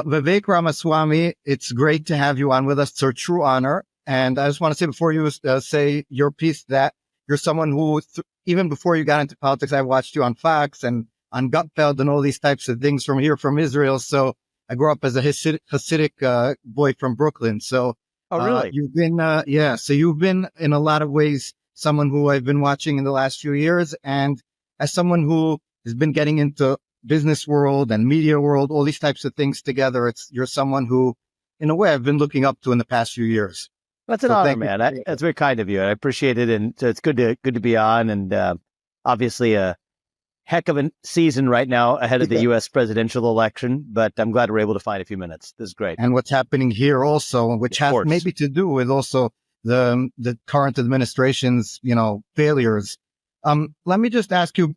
Vivek Ramaswamy, it's great to have you on with us. It's a true honor. And I just want to say before you say your piece that you're someone who, even before you got into politics, I watched you on Fox and on Gutfeld and all these types of things from Israel. So I grew up as a Hasidic boy from Brooklyn. So really? You've been, so you've been in a lot of ways someone who I've been watching in the last few years. And as someone who has been getting into business world and media world, all these types of things together, you're someone who, in a way, I've been looking up to in the past few years. That's an honor, man. That's very kind of you. I appreciate it. And so it's good to be on. And obviously a heck of a season right now ahead of the U.S. presidential election. But I'm glad we're able to find a few minutes. This is great. And what's happening here also, which has maybe to do with also the current administration's, failures. Let me just ask you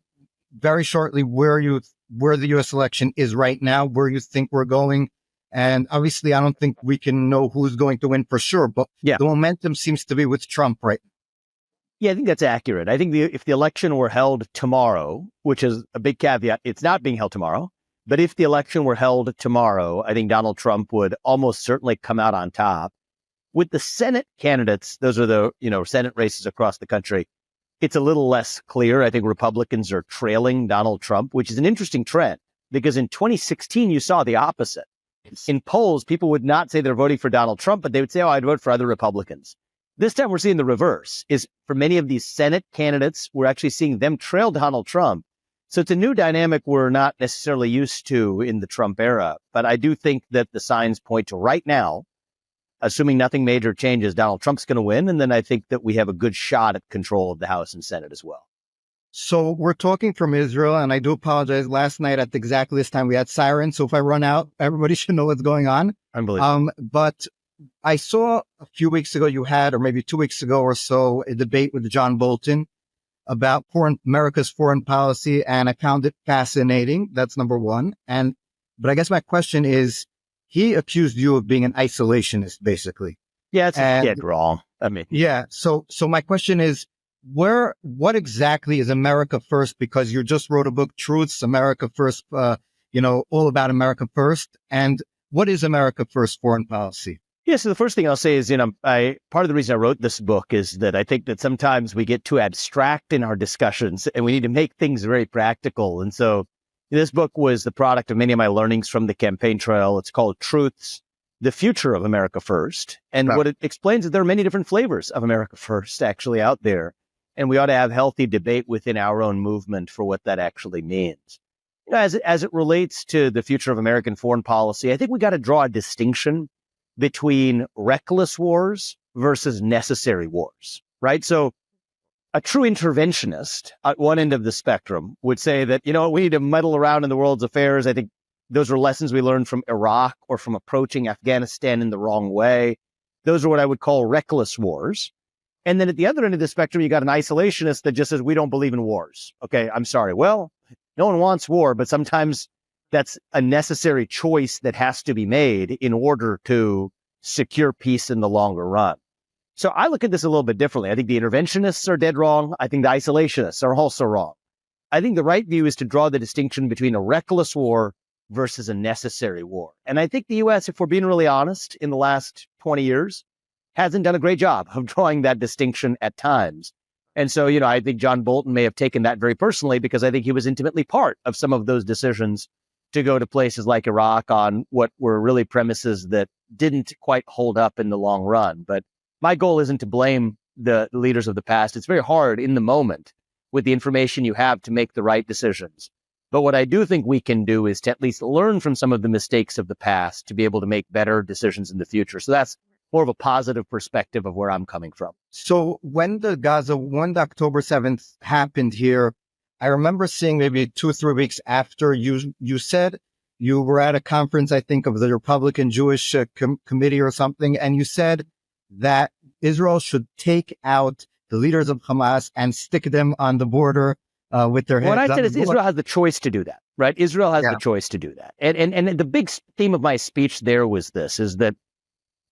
very shortly where the U.S. election is right now, where you think we're going. And obviously, I don't think we can know who's going to win for sure, but the momentum seems to be with Trump right now. Yeah, I think that's accurate. I think if the election were held tomorrow, which is a big caveat, it's not being held tomorrow. But if the election were held tomorrow, I think Donald Trump would almost certainly come out on top. With the Senate candidates, those are the, Senate races across the country. It's a little less clear. I think Republicans are trailing Donald Trump, which is an interesting trend because in 2016, you saw the opposite. In polls, people would not say they're voting for Donald Trump, but they would say, oh, I'd vote for other Republicans. This time we're seeing the reverse is for many of these Senate candidates, we're actually seeing them trail Donald Trump. So it's a new dynamic we're not necessarily used to in the Trump era. But I do think that the signs point to right now, assuming nothing major changes, Donald Trump's going to win. And then I think that we have a good shot at control of the House and Senate as well. So we're talking from Israel, and I do apologize. Last night at exactly this time, we had sirens. So if I run out, everybody should know what's going on. Unbelievable. But I saw a few weeks ago you had, or maybe 2 weeks ago or so, a debate with John Bolton about America's foreign policy, and I found it fascinating. That's number one. But I guess my question is, he accused you of being an isolationist, basically. Yeah, it's dead wrong. So my question is, what exactly is America First? Because you just wrote a book, Truths, America First, all about America First. And what is America First foreign policy? Yeah, so the first thing I'll say is, part of the reason I wrote this book is that I think that sometimes we get too abstract in our discussions and we need to make things very practical. And so this book was the product of many of my learnings from the campaign trail. It's called Truths, the Future of America First. And what it explains is there are many different flavors of America First actually out there. And we ought to have healthy debate within our own movement for what that actually means. As it relates to the future of American foreign policy, I think we got to draw a distinction between reckless wars versus necessary wars, right? So a true interventionist at one end of the spectrum would say that, we need to meddle around in the world's affairs. I think those are lessons we learned from Iraq or from approaching Afghanistan in the wrong way. Those are what I would call reckless wars. And then at the other end of the spectrum, you got an isolationist that just says, we don't believe in wars. Okay, I'm sorry. Well, no one wants war, but sometimes that's a necessary choice that has to be made in order to secure peace in the longer run. So I look at this a little bit differently. I think the interventionists are dead wrong. I think the isolationists are also wrong. I think the right view is to draw the distinction between a reckless war versus a necessary war. And I think the U.S., if we're being really honest, in the last 20 years, hasn't done a great job of drawing that distinction at times. And so, I think John Bolton may have taken that very personally because I think he was intimately part of some of those decisions to go to places like Iraq on what were really premises that didn't quite hold up in the long run. But my goal isn't to blame the leaders of the past. It's very hard in the moment with the information you have to make the right decisions. But what I do think we can do is to at least learn from some of the mistakes of the past to be able to make better decisions in the future. So that's more of a positive perspective of where I'm coming from. So when the October 7th happened here, I remember seeing maybe 2 or 3 weeks after you said you were at a conference, I think, of the Republican Jewish Committee or something, and you said that Israel should take out the leaders of Hamas and stick them on the border with their heads. What I said is Israel has the choice to do that, right? Israel has the choice to do that. And the big theme of my speech there was this, is that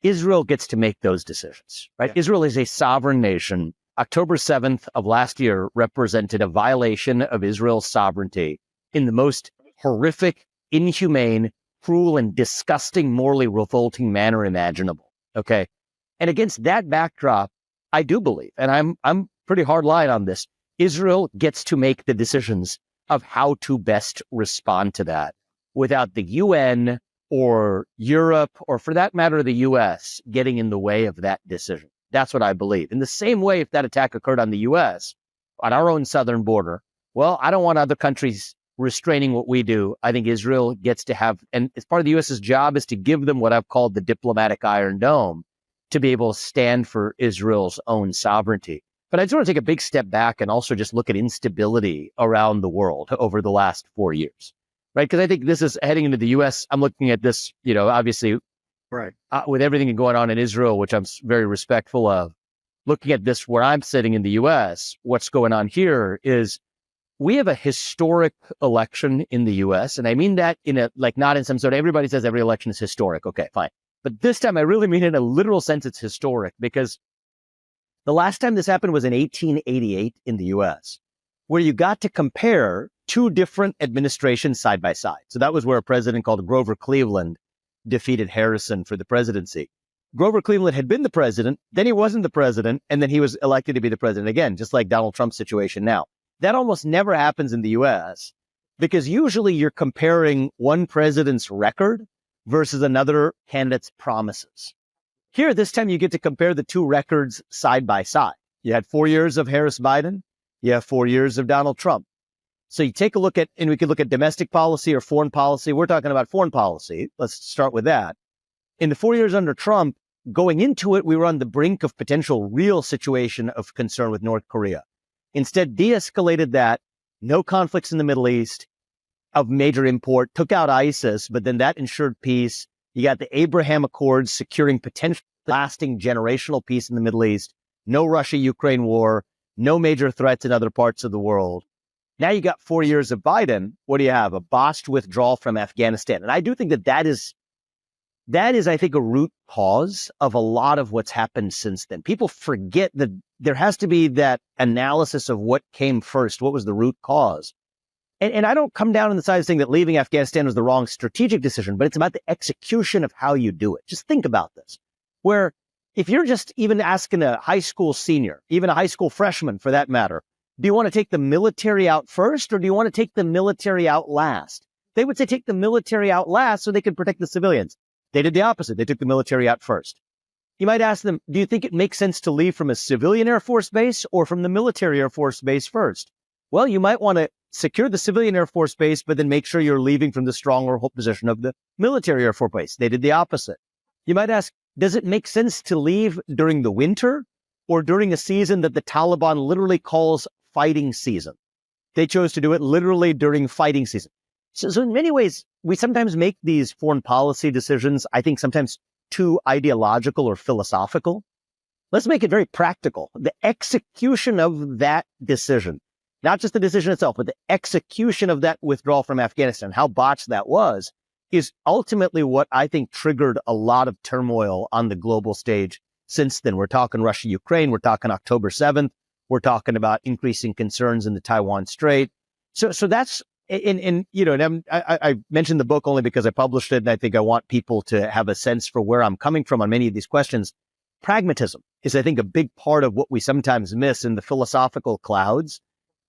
Israel gets to make those decisions, right? Yeah. Israel is a sovereign nation. October 7th of last year represented a violation of Israel's sovereignty in the most horrific, inhumane, cruel and disgusting, morally revolting manner imaginable. Okay. And against that backdrop, I do believe, and I'm pretty hard line on this, Israel gets to make the decisions of how to best respond to that without the UN or Europe, or for that matter, the US getting in the way of that decision. That's what I believe. In the same way, if that attack occurred on the US, on our own southern border, well, I don't want other countries restraining what we do. I think Israel gets to have, and as part of the US's job is to give them what I've called the diplomatic Iron Dome to be able to stand for Israel's own sovereignty. But I just want to take a big step back and also just look at instability around the world over the last 4 years, right? Because I think this is heading into the U.S. I'm looking at this, obviously, right, with everything going on in Israel, which I'm very respectful of. Looking at this where I'm sitting in the U.S., what's going on here is we have a historic election in the U.S. And I mean that not in some sort of, everybody says every election is historic. Okay, fine. But this time I really mean it in a literal sense it's historic, because the last time this happened was in 1888 in the U.S., where you got to compare two different administrations side by side. So that was where a president called Grover Cleveland defeated Harrison for the presidency. Grover Cleveland had been the president, then he wasn't the president, and then he was elected to be the president again, just like Donald Trump's situation now. That almost never happens in the U.S. because usually you're comparing one president's record versus another candidate's promises. Here, this time you get to compare the two records side by side. You had 4 years of Harris-Biden. You have 4 years of Donald Trump. So you take a look at, and we could look at domestic policy or foreign policy. We're talking about foreign policy. Let's start with that. In the 4 years under Trump, going into it, we were on the brink of potential real situation of concern with North Korea. Instead, de-escalated that, no conflicts in the Middle East of major import, took out ISIS, but then that ensured peace. You got the Abraham Accords securing potential lasting generational peace in the Middle East, no Russia-Ukraine war, no major threats in other parts of the world. Now you got 4 years of Biden. What do you have? A botched withdrawal from Afghanistan. And I do think that is, I think, a root cause of a lot of what's happened since then. People forget that there has to be that analysis of what came first. What was the root cause? And I don't come down on the side of saying that leaving Afghanistan was the wrong strategic decision, but it's about the execution of how you do it. Just think about this, where if you're just even asking a high school senior, even a high school freshman for that matter, do you want to take the military out first or do you want to take the military out last? They would say take the military out last so they could protect the civilians. They did the opposite. They took the military out first. You might ask them, do you think it makes sense to leave from a civilian Air Force base or from the military Air Force base first? Well, you might want to secure the civilian Air Force base, but then make sure you're leaving from the stronger position of the military Air Force base. They did the opposite. You might ask, does it make sense to leave during the winter or during a season that the Taliban literally calls fighting season? They chose to do it literally during fighting season. So in many ways, we sometimes make these foreign policy decisions, I think sometimes too ideological or philosophical. Let's make it very practical. The execution of that decision, not just the decision itself, but the execution of that withdrawal from Afghanistan, how botched that was, is ultimately what I think triggered a lot of turmoil on the global stage since then. We're talking Russia, Ukraine. We're talking October 7th. We're talking about increasing concerns in the Taiwan Strait. So that's, I mentioned the book only because I published it, and I think I want people to have a sense for where I'm coming from on many of these questions. Pragmatism is, I think, a big part of what we sometimes miss in the philosophical clouds.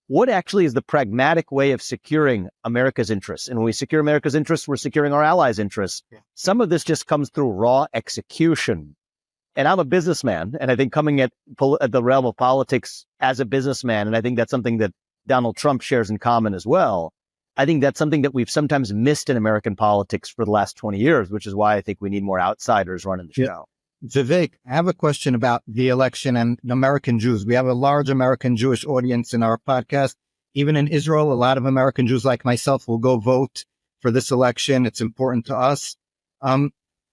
What actually is the pragmatic way of securing America's interests? And when we secure America's interests, we're securing our allies' interests. Yeah. Some of this just comes through raw execution. And I'm a businessman, and I think coming at the realm of politics as a businessman, and I think that's something that Donald Trump shares in common as well. I think that's something that we've sometimes missed in American politics for the last 20 years, which is why I think we need more outsiders running the show. Vivek, I have a question about the election and American Jews. We have a large American Jewish audience in our podcast. Even in Israel, a lot of American Jews like myself will go vote for this election. It's important to us.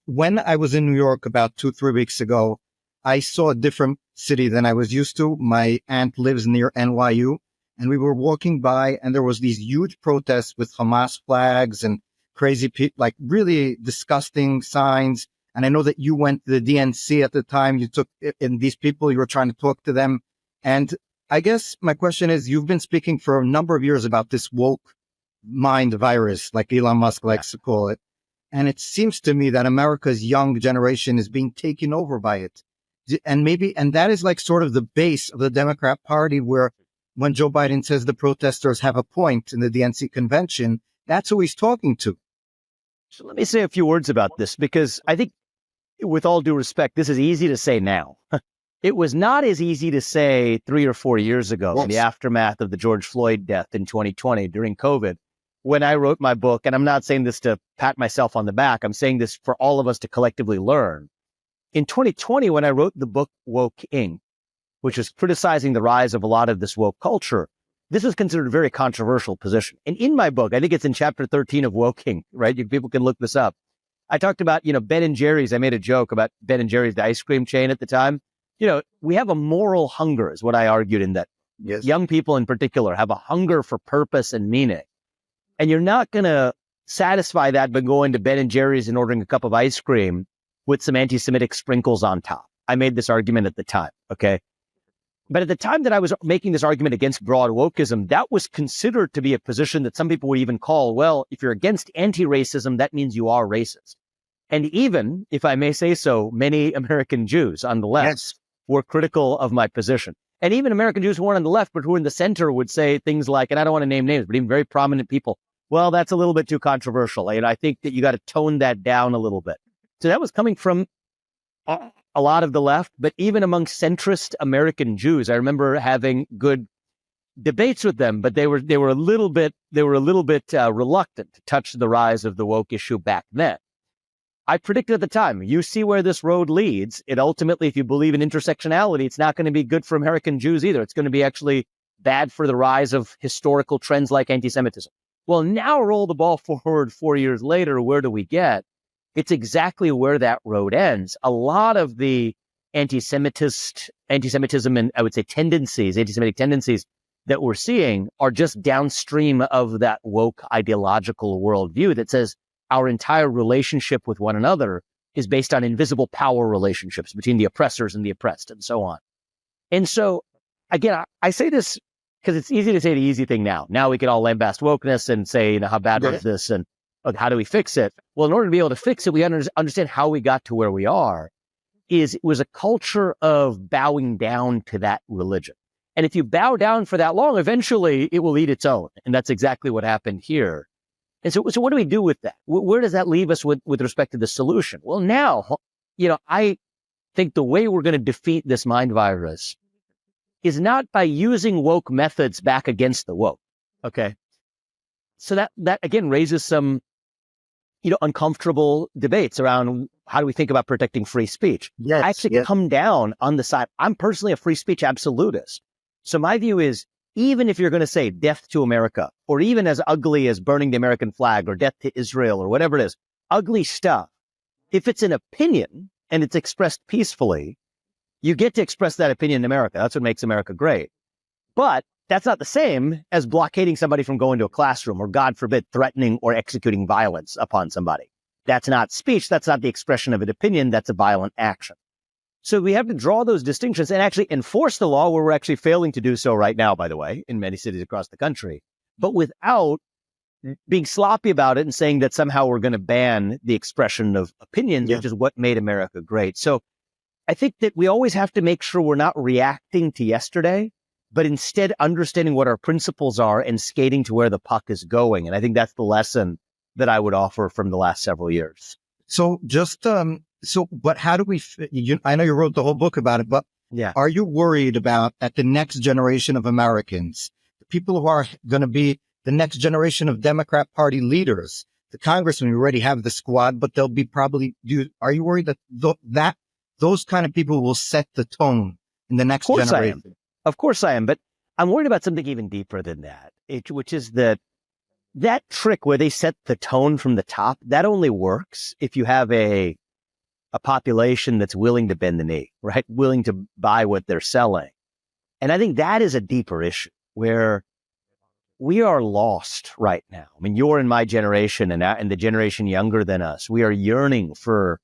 When I was in New York about 2-3 weeks ago, I saw a different city than I was used to. My aunt lives near NYU, and we were walking by, and there was these huge protests with Hamas flags and crazy people, like really disgusting signs. And I know that you went to the DNC at the time. You took in these people, you were trying to talk to them. And I guess my question is, you've been speaking for a number of years about this woke mind virus, like Elon Musk likes to call it. And it seems to me that America's young generation is being taken over by it. And that is like sort of the base of the Democrat Party, where when Joe Biden says the protesters have a point in the DNC convention, that's who he's talking to. So let me say a few words about this, because I think, with all due respect, this is easy to say now. It was not as easy to say 3 or 4 years ago, in the aftermath of the George Floyd death in 2020 during COVID, when I wrote my book. And I'm not saying this to pat myself on the back. I'm saying this for all of us to collectively learn. In 2020, when I wrote the book Woke Inc., which is criticizing the rise of a lot of this woke culture, this is considered a very controversial position. And in my book, I think it's in chapter 13 of Woke Inc., right? People can look this up. I talked about, Ben and Jerry's. I made a joke about Ben and Jerry's, the ice cream chain at the time. We have a moral hunger, is what I argued in that. Yes. Young people in particular have a hunger for purpose and meaning. And you're not going to satisfy that by going to Ben and Jerry's and ordering a cup of ice cream with some anti-Semitic sprinkles on top. I made this argument at the time, okay? But at the time that I was making this argument against broad wokeism, that was considered to be a position that some people would even call, well, if you're against anti-racism, that means you are racist. And even, if I may say so, many American Jews on the left were critical of my position. And even American Jews who weren't on the left, but who were in the center, would say things like, and I don't want to name names, but even very prominent people, well, that's a little bit too controversial. And I think that you got to tone that down a little bit. So that was coming from a lot of the left, but even among centrist American Jews, I remember having good debates with them, but they were a little bit reluctant to touch the rise of the woke issue back then. I predicted at the time, you see where this road leads. It ultimately, if you believe in intersectionality, it's not going to be good for American Jews either. It's going to be actually bad for the rise of historical trends like anti-Semitism. Well, now roll the ball forward 4 years later, where do we get? It's exactly where that road ends. A lot of the anti-Semitism and I would say anti-Semitic tendencies that we're seeing are just downstream of that woke ideological worldview that says our entire relationship with one another is based on invisible power relationships between the oppressors and the oppressed and so on. And so, again, I say this because it's easy to say the easy thing now. Now we can all lambast wokeness and say, how bad was this and how do we fix it? Well, in order to be able to fix it, we understand how we got to where we are. It was a culture of bowing down to that religion. And if you bow down for that long, eventually it will eat its own. And that's exactly what happened here. And so what do we do with that? Where does that leave us with respect to the solution? Well, now, I think the way we're going to defeat this mind virus is not by using woke methods back against the woke. Okay. So that again raises some, uncomfortable debates around how do we think about protecting free speech. I actually come down on the side. I'm personally a free speech absolutist. So my view is, even if you're going to say death to America, or even as ugly as burning the American flag or death to Israel or whatever it is, ugly stuff, if it's an opinion and it's expressed peacefully, you get to express that opinion in America. That's what makes America great. But that's not the same as blockading somebody from going to a classroom or, God forbid, threatening or executing violence upon somebody. That's not speech. That's not the expression of an opinion. That's a violent action. So we have to draw those distinctions and actually enforce the law, where we're actually failing to do so right now, by the way, in many cities across the country, but without being sloppy about it and saying that somehow we're going to ban the expression of opinions, which is what made America great. So I think that we always have to make sure we're not reacting to yesterday, but instead understanding what our principles are and skating to where the puck is going. And I think that's the lesson that I would offer from the last several years. So but how do we, I know you wrote the whole book about it, but are you worried about that the next generation of Americans, the people who are going to be the next generation of Democrat Party leaders, the congressmen, we already have the squad, but they'll be are you worried that those kind of people will set the tone in the next generation? Of course I am, but I'm worried about something even deeper than that, which is that trick where they set the tone from the top, that only works if you have a population that's willing to bend the knee, right? Willing to buy what they're selling. And I think that is a deeper issue where we are lost right now. I mean, you're in my generation and the generation younger than us. We are yearning for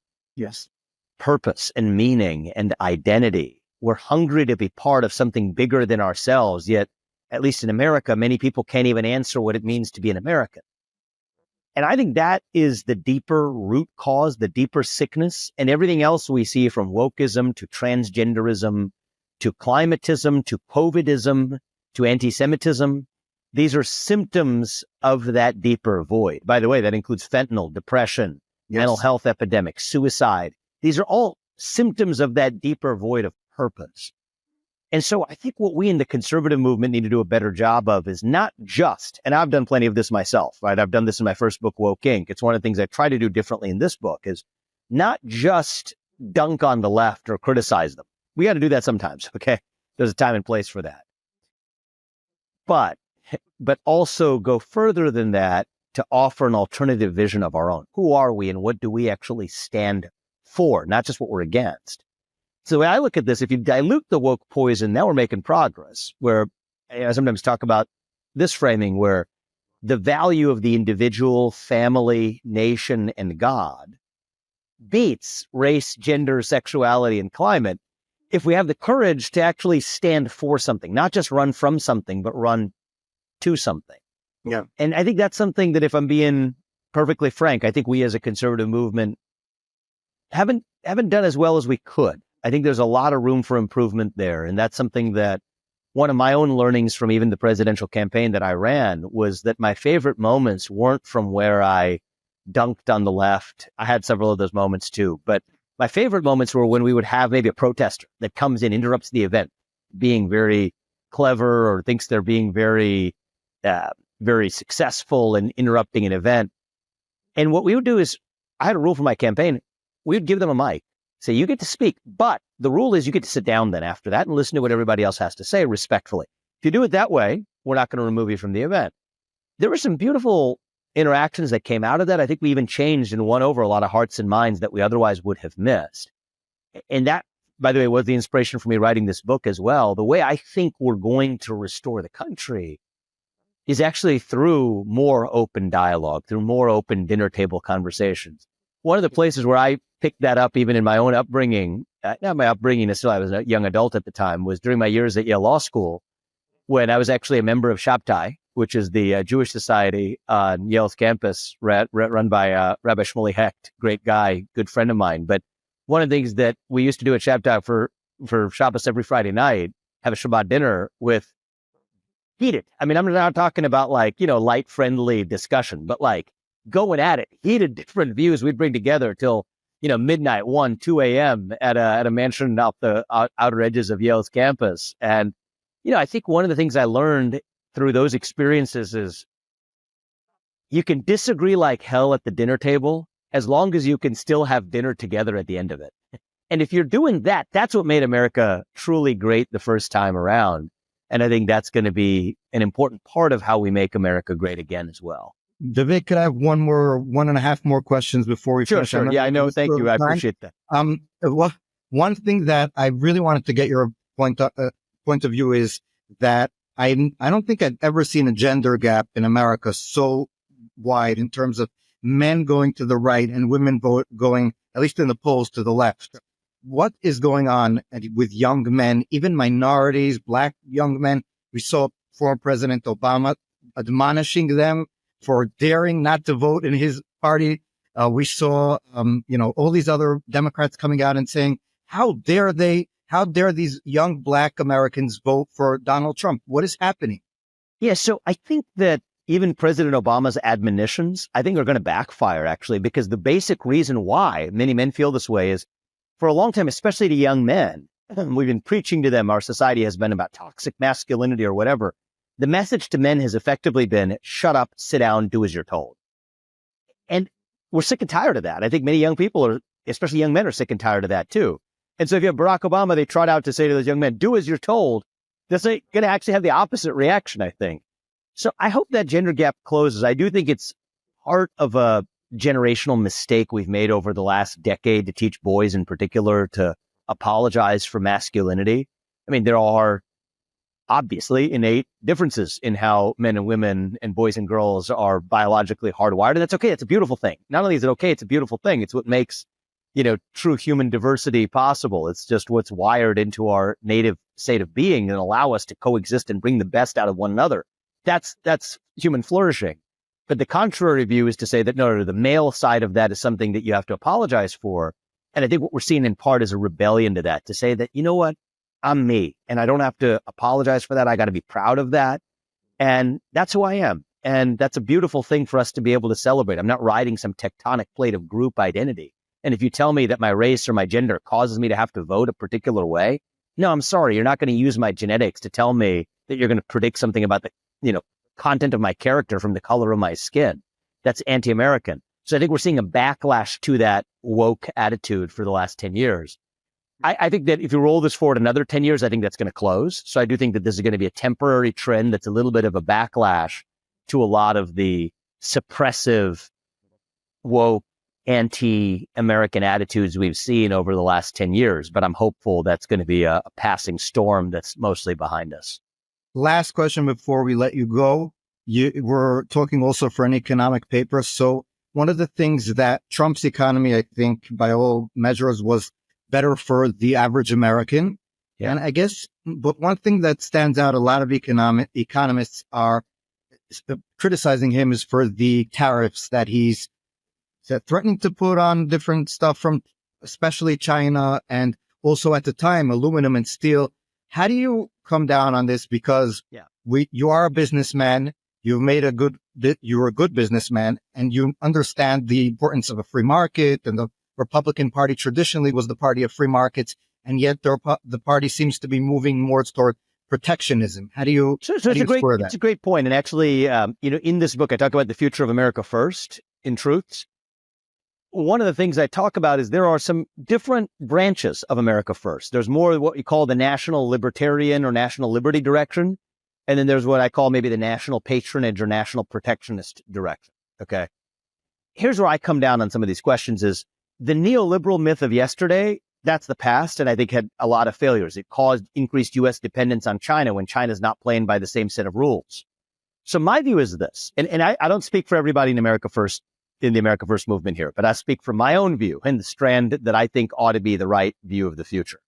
purpose and meaning and identity. We're hungry to be part of something bigger than ourselves, yet, at least in America, many people can't even answer what it means to be an American. And I think that is the deeper root cause, the deeper sickness, and everything else we see from wokeism to transgenderism to climatism to COVIDism to anti-Semitism. These are symptoms of that deeper void. By the way, that includes fentanyl, depression, mental health epidemics, suicide. These are all symptoms of that deeper void of purpose. And so I think what we in the conservative movement need to do a better job of is not just, and I've done plenty of this myself, right? I've done this in my first book, Woke Inc. It's one of the things I try to do differently in this book is not just dunk on the left or criticize them. We got to do that sometimes, okay? There's a time and place for that. But also go further than that to offer an alternative vision of our own. Who are we and what do we actually stand for, not just what we're against? So the way I look at this, if you dilute the woke poison, now we're making progress, where I sometimes talk about this framing where the value of the individual, family, nation, and God beats race, gender, sexuality, and climate if we have the courage to actually stand for something, not just run from something, but run to something. Yeah. And I think that's something that, if I'm being perfectly frank, I think we as a conservative movement haven't done as well as we could. I think there's a lot of room for improvement there. And that's something that one of my own learnings from even the presidential campaign that I ran was that my favorite moments weren't from where I dunked on the left. I had several of those moments too, but my favorite moments were when we would have maybe a protester that comes in, interrupts the event, being very clever or thinks they're being very, very successful in interrupting an event. And what we would do is, I had a rule for my campaign. We would give them a mic. Say, you get to speak, but the rule is you get to sit down then after that and listen to what everybody else has to say respectfully. If you do it that way, we're not going to remove you from the event. There were some beautiful interactions that came out of that. I think we even changed and won over a lot of hearts and minds that we otherwise would have missed. And that, by the way, was the inspiration for me writing this book as well. The way I think we're going to restore the country is actually through more open dialogue, through more open dinner table conversations. One of the places where I picked that up, even in my own upbringing, not my upbringing, still I was a young adult at the time, was during my years at Yale Law School, when I was actually a member of Shabtai, which is the Jewish society on Yale's campus, run by Rabbi Shmuley Hecht, great guy, good friend of mine. But one of the things that we used to do at Shabtai for Shabbos every Friday night, have a Shabbat dinner with heated. I mean, I'm not talking about light, friendly discussion, but going at it, heated different views we'd bring together till, midnight, 1, 2 a.m. at a mansion off the outer edges of Yale's campus. And, I think one of the things I learned through those experiences is you can disagree like hell at the dinner table as long as you can still have dinner together at the end of it. And if you're doing that, that's what made America truly great the first time around. And I think that's going to be an important part of how we make America great again as well. Vivek, could I have one and a half more questions before we finish? Sure. Yeah, I know. Thank you. I appreciate that. Well, one thing that I really wanted to get your point of view is that I don't think I've ever seen a gender gap in America so wide in terms of men going to the right and women going, at least in the polls, to the left. What is going on with young men, even minorities, Black young men? We saw former President Obama admonishing them for daring not to vote in his party. We saw, all these other Democrats coming out and saying, how dare these young Black Americans vote for Donald Trump? What is happening? Yeah, so I think that even President Obama's admonitions, I think, are going to backfire, actually, because the basic reason why many men feel this way is for a long time, especially to young men, we've been preaching to them, our society has been about toxic masculinity or whatever. The message to men has effectively been, shut up, sit down, do as you're told. And we're sick and tired of that. I think many young people especially young men, are sick and tired of that too. And so if you have Barack Obama, they trot out to say to those young men, do as you're told. They're going to actually have the opposite reaction, I think. So I hope that gender gap closes. I do think it's part of a generational mistake we've made over the last decade to teach boys in particular to apologize for masculinity. I mean, there are obviously innate differences in how men and women and boys and girls are biologically hardwired. And that's okay. It's a beautiful thing. Not only is it okay, it's a beautiful thing. It's what makes, true human diversity possible. It's just what's wired into our native state of being and allow us to coexist and bring the best out of one another. That's human flourishing. But the contrary view is to say that no, the male side of that is something that you have to apologize for. And I think what we're seeing in part is a rebellion to that, to say that, you know what, I'm me and I don't have to apologize for that. I got to be proud of that. And that's who I am. And that's a beautiful thing for us to be able to celebrate. I'm not riding some tectonic plate of group identity. And if you tell me that my race or my gender causes me to have to vote a particular way, no, I'm sorry. You're not going to use my genetics to tell me that you're going to predict something about the, content of my character from the color of my skin. That's anti-American. So I think we're seeing a backlash to that woke attitude for the last 10 years. I think that if you roll this forward another 10 years, I think that's going to close. So I do think that this is going to be a temporary trend that's a little bit of a backlash to a lot of the suppressive, woke, anti-American attitudes we've seen over the last 10 years. But I'm hopeful that's going to be a passing storm that's mostly behind us. Last question before we let you go. You were talking also for an economic paper. So one of the things that Trump's economy, I think, by all measures, was better for the average American. Yeah. And I guess, but one thing that stands out, a lot of economists are criticizing him is for the tariffs that he's threatening to put on different stuff from especially China and also at the time, aluminum and steel. How do you come down on this? Because you are a businessman. You're a good businessman, and you understand the importance of a free market. And the Republican Party traditionally was the party of free markets, and yet the party seems to be moving more toward protectionism. How do you square that? It's a great point. And actually, in this book, I talk about the future of America first. In Truths, one of the things I talk about is there are some different branches of America first. There's more what we call the national libertarian or national liberty direction. And then there's what I call maybe the national patronage or national protectionist direction. Okay. Here's where I come down on some of these questions is the neoliberal myth of yesterday. That's the past. And I think had a lot of failures. It caused increased U.S. dependence on China when China's not playing by the same set of rules. So my view is this, and I don't speak for everybody in America First, in the America First movement here, but I speak from my own view and the strand that I think ought to be the right view of the future.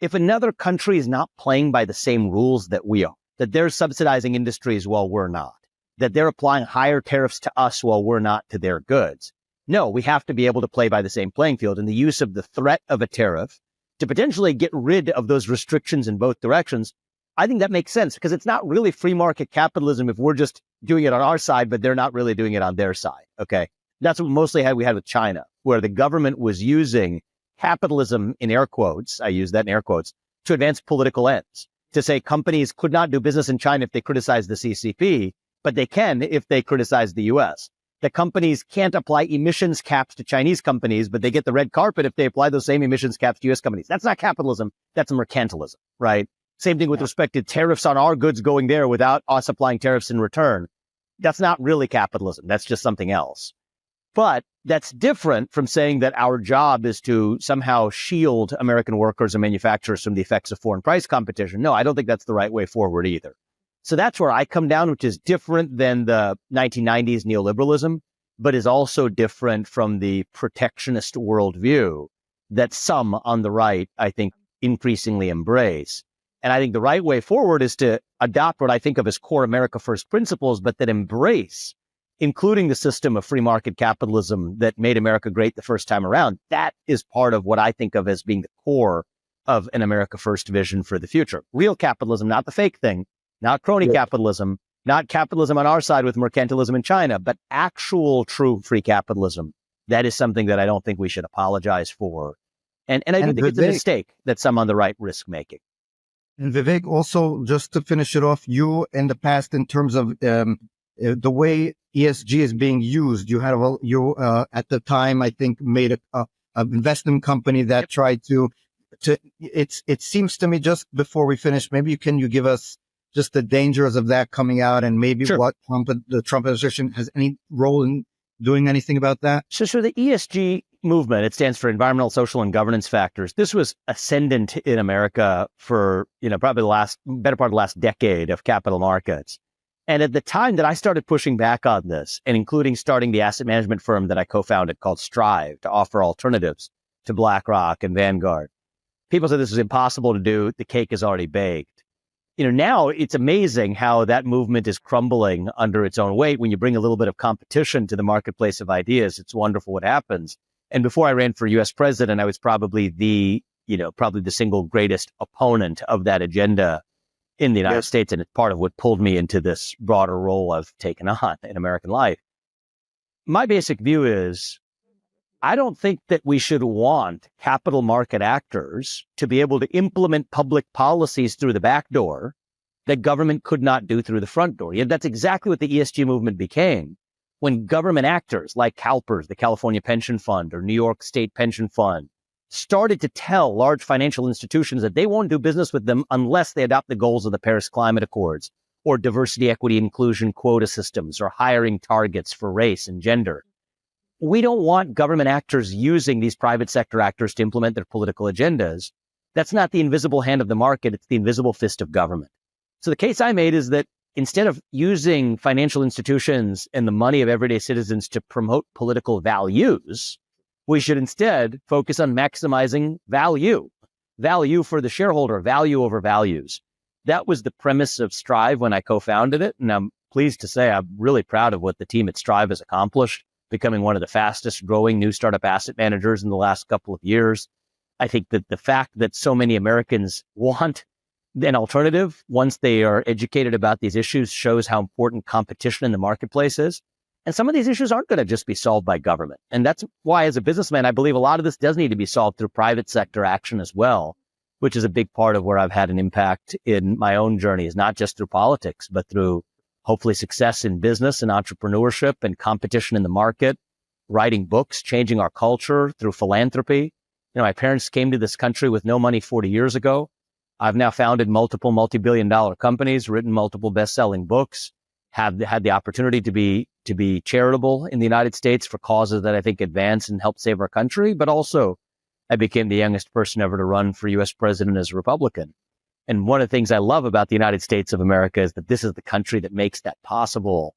If another country is not playing by the same rules that we are, that they're subsidizing industries while we're not, that they're applying higher tariffs to us while we're not to their goods. No, we have to be able to play by the same playing field, and the use of the threat of a tariff to potentially get rid of those restrictions in both directions, I think that makes sense because it's not really free market capitalism if we're just doing it on our side, but they're not really doing it on their side. Okay. That's what mostly we had with China, where the government was using capitalism in air quotes. I use that in air quotes to advance political ends, to say companies could not do business in China if they criticize the CCP, but they can if they criticize the US. The companies can't apply emissions caps to Chinese companies, but they get the red carpet if they apply those same emissions caps to US companies. That's not capitalism. That's mercantilism, right? Same thing with respect to tariffs on our goods going there without us applying tariffs in return. That's not really capitalism. That's just something else. But that's different from saying that our job is to somehow shield American workers and manufacturers from the effects of foreign price competition. No, I don't think that's the right way forward either. So that's where I come down, which is different than the 1990s neoliberalism, but is also different from the protectionist worldview that some on the right, I think, increasingly embrace. And I think the right way forward is to adopt what I think of as core America First principles, but that embrace, including the system of free market capitalism that made America great the first time around. That is part of what I think of as being the core of an America First vision for the future. Real capitalism, not the fake thing, not crony capitalism, not capitalism on our side with mercantilism in China, but actual true free capitalism. That is something that I don't think we should apologize for. And I do think it's a mistake that some on the right risk making. And Vivek, also, just to finish it off, you in the past, in terms of the way ESG is being used, you had at the time, I think, made a investment company that tried to. It seems to me, just before we finish, maybe you give us just the dangers of that coming out, and maybe what the Trump administration has any role in doing anything about that? So the ESG movement, it stands for environmental, social, and governance factors. This was ascendant in America for, probably the better part of the last decade of capital markets. And at the time that I started pushing back on this, and including starting the asset management firm that I co-founded called Strive to offer alternatives to BlackRock and Vanguard, people said this was impossible to do. The cake is already baked. now it's amazing how that movement is crumbling under its own weight. When you bring a little bit of competition to the marketplace of ideas, it's wonderful what happens. And before I ran for US president, I was probably the single greatest opponent of that agenda in the United States. And it's part of what pulled me into this broader role I've taken on in American life. My basic view is, I don't think that we should want capital market actors to be able to implement public policies through the back door that government could not do through the front door. Yet that's exactly what the ESG movement became. When government actors like CalPERS, the California Pension Fund, or New York State Pension Fund, started to tell large financial institutions that they won't do business with them unless they adopt the goals of the Paris Climate Accords, or diversity, equity, inclusion quota systems, or hiring targets for race and gender. We don't want government actors using these private sector actors to implement their political agendas. That's not the invisible hand of the market. It's the invisible fist of government. So the case I made is that instead of using financial institutions and the money of everyday citizens to promote political values, we should instead focus on maximizing value for the shareholder, value over values. That was the premise of Strive when I co-founded it. And I'm pleased to say I'm really proud of what the team at Strive has accomplished, becoming one of the fastest growing new startup asset managers in the last couple of years. I think that the fact that so many Americans want an alternative once they are educated about these issues shows how important competition in the marketplace is. And some of these issues aren't going to just be solved by government. And that's why, as a businessman, I believe a lot of this does need to be solved through private sector action as well, which is a big part of where I've had an impact in my own journey, is not just through politics, but through hopefully success in business and entrepreneurship and competition in the market, writing books, changing our culture through philanthropy. My parents came to this country with no money 40 years ago. I've now founded multiple multi-billion-dollar companies, written multiple best-selling books, have had the opportunity to be charitable in the United States for causes that I think advance and help save our country. But also, I became the youngest person ever to run for U.S. president as a Republican. And one of the things I love about the United States of America is that this is the country that makes that possible.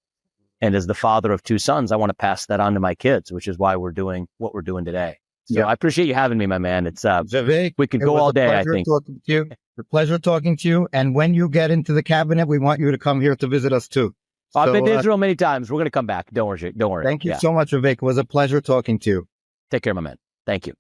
And as the father of two sons, I want to pass that on to my kids, which is why we're doing what we're doing today. So I appreciate you having me, my man. It's Vivek, we could go all day, I think. Talking to you. It's a pleasure talking to you. And when you get into the cabinet, we want you to come here to visit us too. I've been to Israel many times. We're going to come back. Don't worry. Thank you so much, Vivek. It was a pleasure talking to you. Take care, my man. Thank you.